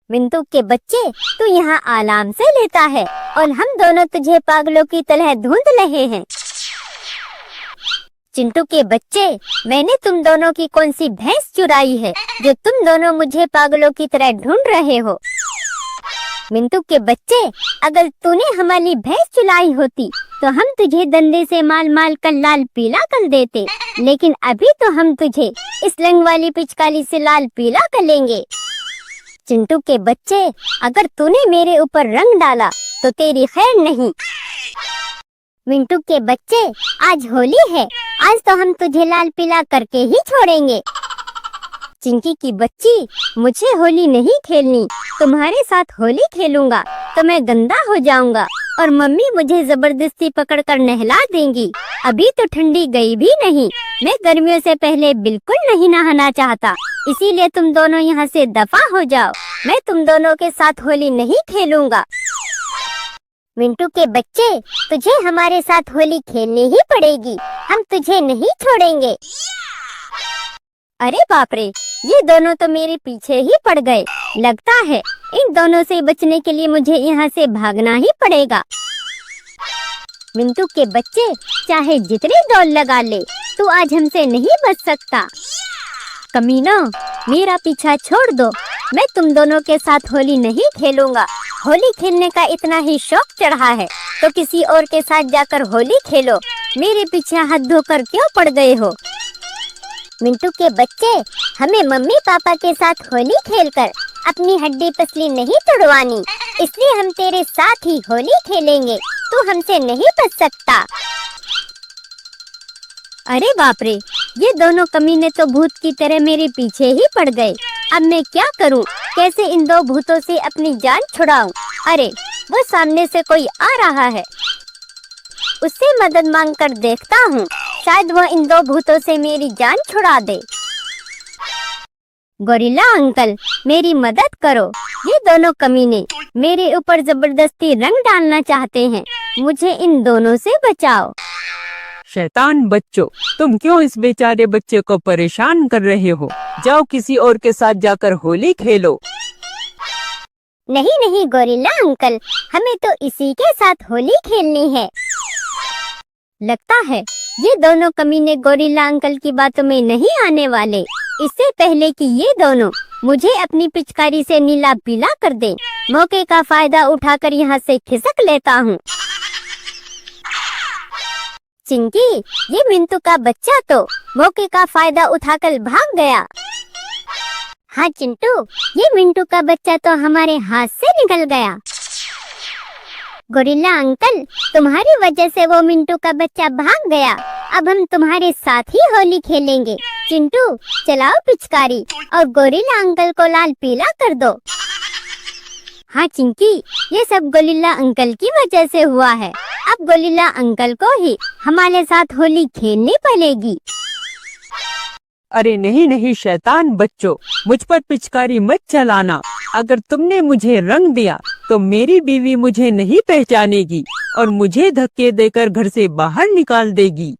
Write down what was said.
मिंटू के बच्चे, तू यहाँ आराम से लेटा है और हम दोनों तुझे पागलों की तरह ढूंढ रहे हैं। चिंटू के बच्चे, मैंने तुम दोनों की कौन सी भैंस चुराई है जो तुम दोनों मुझे पागलों की तरह ढूंढ रहे हो? मिंटू के बच्चे, अगर तूने हमारी भैंस चुराई होती तो हम तुझे डंडे से माल माल कर लाल पीला कर देते, लेकिन अभी तो हम तुझे इस रंग वाली पिचकारी से लाल पीला कर लेंगे। चिंटू के बच्चे, अगर तूने मेरे ऊपर रंग डाला तो तेरी खैर नहीं। मिंटू के बच्चे, आज होली है, आज तो हम तुझे लाल पीला करके ही छोड़ेंगे। चिंकी की बच्ची, मुझे होली नहीं खेलनी, तुम्हारे साथ होली खेलूंगा तो मैं गंदा हो जाऊंगा और मम्मी मुझे जबरदस्ती पकड़कर नहला देंगी। अभी तो ठंडी गई भी नहीं, मैं गर्मियों से पहले बिल्कुल नहीं नहाना चाहता, इसीलिए तुम दोनों यहाँ से दफा हो जाओ। मैं तुम दोनों के साथ होली नहीं खेलूंगा। मिंटू के बच्चे, तुझे हमारे साथ होली खेलनी ही पड़ेगी, हम तुझे नहीं छोड़ेंगे। अरे बाप रे, ये दोनों तो मेरे पीछे ही पड़ गए। लगता है इन दोनों से बचने के लिए मुझे यहाँ से भागना ही पड़ेगा। मिंटू के बच्चे, चाहे जितनी दौड़ लगा ले, तू आज हमसे नहीं बच सकता। कमीना, मेरा पीछा छोड़ दो, मैं तुम दोनों के साथ होली नहीं खेलूंगा। होली खेलने का इतना ही शौक चढ़ा है तो किसी और के साथ जाकर होली खेलो, मेरे पीछे हाथ धोकर क्यों पड़ गए हो? मिंटू के बच्चे, हमें मम्मी पापा के साथ होली खेलकर अपनी हड्डी पसली नहीं तोड़वानी, इसलिए हम तेरे साथ ही होली खेलेंगे, तू हमसे नहीं बच सकता। अरे बाप रे, ये दोनों कमीने तो भूत की तरह मेरे पीछे ही पड़ गए। अब मैं क्या करूं? कैसे इन दो भूतों से अपनी जान छुड़ाऊं? अरे, वो सामने से कोई आ रहा है, उससे मदद मांग कर देखता हूँ, शायद वो इन दो भूतों से मेरी जान छुड़ा दे। गोरिल्ला अंकल, मेरी मदद करो, ये दोनों कमीने मेरे ऊपर जबरदस्ती रंग डालना चाहते हैं, मुझे इन दोनों से बचाओ। शैतान बच्चों, तुम क्यों इस बेचारे बच्चे को परेशान कर रहे हो? जाओ किसी और के साथ जाकर होली खेलो। नहीं नहीं गोरिल्ला अंकल, हमें तो इसी के साथ होली खेलनी है। लगता है ये दोनों कमीने गोरिल्ला अंकल की बातों में नहीं आने वाले। इससे पहले कि ये दोनों मुझे अपनी पिचकारी से नीला पीला कर दें, मौके का फायदा उठाकर यहाँ से खिसक लेता हूँ। चिंकी, ये मिंटू का बच्चा तो मौके का फायदा उठाकर भाग गया। हाँ चिंटू, ये मिंटू का बच्चा तो हमारे हाथ से निकल गया। गोरिल्ला अंकल, तुम्हारी वजह से वो मिंटू का बच्चा भाग गया, अब हम तुम्हारे साथ ही होली खेलेंगे। चिंटू, चलाओ पिचकारी और गोरिल्ला अंकल को लाल पीला कर दो। हाँ चिंकी, ये सब गोरिल्ला अंकल की वजह से हुआ है, अब गोरिल्ला अंकल को ही हमारे साथ होली खेलनी पड़ेगी। अरे नहीं नहीं शैतान बच्चों, मुझ पर पिचकारी मत चलाना। अगर तुमने मुझे रंग दिया तो मेरी बीवी मुझे नहीं पहचानेगी और मुझे धक्के देकर घर से बाहर निकाल देगी।